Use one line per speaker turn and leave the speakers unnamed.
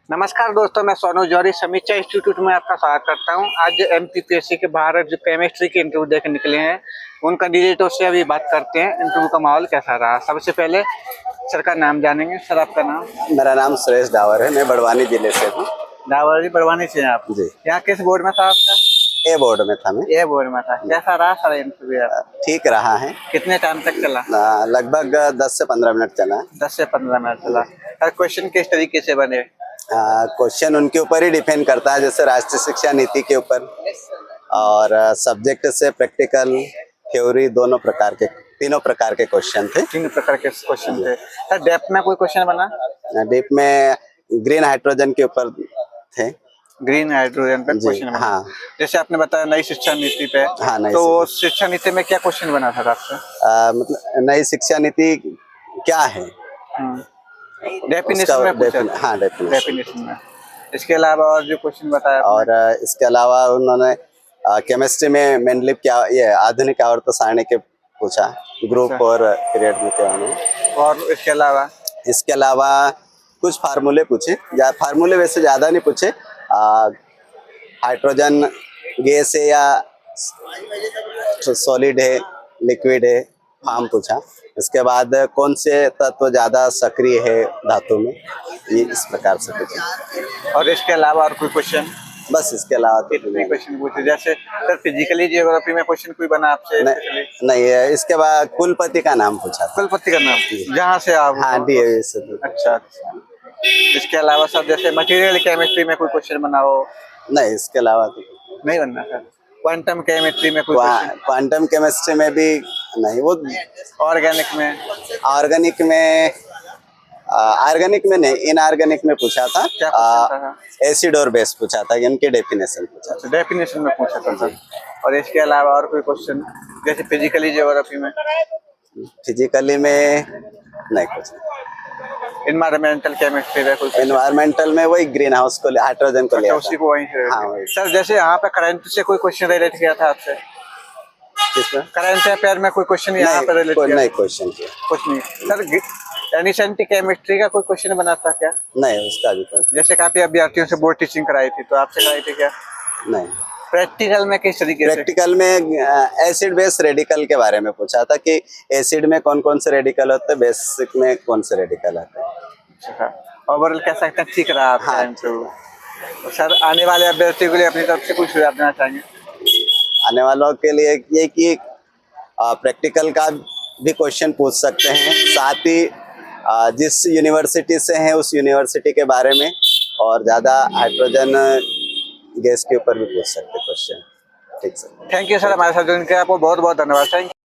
नमस्कार दोस्तों, मैं सोनू जौहरी समीक्षा इंस्टीट्यूट में आपका स्वागत करता हूं। आज एमपीपीएससी के बाहर जो केमिस्ट्री के इंटरव्यू देकर निकले हैं उन कैंडिडेटों से अभी बात करते हैं। इंटरव्यू का माहौल कैसा रहा। सबसे पहले सर का नाम जानेंगे। सर आपका नाम?
मेरा नाम सुरेश डावर है, मैं बड़वानी जिले से हूँ।
डावर जी, बड़वानी से हैं आप
जी।
यहाँ किस बोर्ड में था आपका?
ए बोर्ड में था मैं।
ए बोर्ड में था। कैसा रहा सर इंटरव्यू?
ठीक रहा है।
कितने टाइम तक चला?
लगभग 10 से 15 मिनट चला।
10 से 15 मिनट चला। सर क्वेश्चन किस तरीके से बने?
क्वेश्चन उनके ऊपर ही डिपेंड करता है, जैसे राष्ट्रीय शिक्षा नीति के ऊपर और सब्जेक्ट से प्रैक्टिकल थ्योरी तीनों प्रकार के क्वेश्चन थे।
3 प्रकार के क्वेश्चन थे। सर डेप्थ में कोई क्वेश्चन बना?
डीप में ग्रीन हाइड्रोजन के ऊपर थे।
ग्रीन हाइड्रोजन पे क्वेश्चन बना।
हाँ।
जैसे आपने बताया नई शिक्षा नीति पे।
हाँ, नई
तो शिक्षा नीति में क्या क्वेश्चन बना था आपसे?
मतलब नई शिक्षा नीति क्या है,
डेफिनेशन में पूछा?
हाँ,
डेफिनेशन में। इसके अलावा और जो क्वेश्चन बताया
और इसके अलावा उन्होंने केमिस्ट्री में मेनली क्या ये आधुनिक आवर्त सारणी के पूछा, ग्रुप और पीरियड में क्या है।
और इसके अलावा
कुछ फार्मूले पूछे, फार्मूले वैसे ज़्यादा नहीं पूछे। हाइड्रोजन गैस है या सॉलिड है, लिक्विड है, फॉर्म पूछा। इसके बाद कौन से तत्व ज़्यादा सक्रिय है धातु में, ये इस प्रकार से पूछा।
और इसके अलावा और कोई क्वेश्चन?
बस इसके अलावा
कितने क्वेश्चन पूछे? जैसे सर फिजिकली जियोग्राफी में क्वेश्चन कोई बना आपसे?
नहीं, इसके बाद कुलपति का नाम पूछा था।
कुलपति का नाम जहाँ से आप?
हाँ, डीएवी से।
अच्छा। इसके अलावा सर जैसे मटेरियल केमिस्ट्री में कोई क्वेश्चन बना हो?
नहीं, इसके अलावा तो
नहीं बनना सर। क्वांटम केमिस्ट्री में कोई?
क्वांटम केमिस्ट्री में भी नहीं। वो
ऑर्गेनिक में नहीं, इनऑर्गेनिक में पूछा था। क्या क्वेश्चन था?
एसिड और बेस पूछा था, इनके डेफिनेशन पूछा था।
डेफिनेशन में पूछा था सर। और इसके अलावा और कोई क्वेश्चन जैसे फिजिकली जियोग्राफी में?
फिजिकली में नहीं कुछ।
एनवायरमेंटल केमिस्ट्री में कुछ?
एनवायरमेंटल में वही ग्रीन हाउस को हाइड्रोजन को लिया
उसी को वहीं से।
हाँ, वही।
सर जैसे यहाँ पे करंट से कोई क्वेश्चन रिलेट किया था आपसे?
किसमें?
करंट अफेयर में कोई क्वेश्चन यहाँ पे रिलेट किया?
नहीं, क्वेश्चन किया
कुछ नहीं सर। एनिसेंटी केमिस्ट्री का कोई क्वेश्चन बना था क्या?
नहीं, उसका भी कोई।
जैसे काफी अभ्यर्थियों से बोर्ड टीचिंग कराई थी, तो आपसे कराई थी क्या?
नहीं।
प्रैक्टिकल में किस तरीके से?
प्रैक्टिकल में एसिड बेस रेडिकल के बारे में पूछा था कि एसिड में कौन कौन से रेडिकल होते हैं, बेसिक में कौन से रेडिकल होते हैं।
ओवरऑल कह सकते हैं ठीक रहा आपका?
हाँ,
तो सर आने वाले अभ्यर्थियों के लिए अपनी तरफ से कुछ सुझाव देना चाहेंगे?
आने वालों के लिए ये कि प्रैक्टिकल का भी क्वेश्चन पूछ सकते हैं, साथ ही जिस यूनिवर्सिटी से हैं उस यूनिवर्सिटी के बारे में, और ज़्यादा हाइड्रोजन गैस के ऊपर भी पूछ सकते क्वेश्चन। ठीक सर।
थैंक यू सर, हमारे साथ जुड़ने के लिए आपको बहुत बहुत धन्यवाद। Thank you.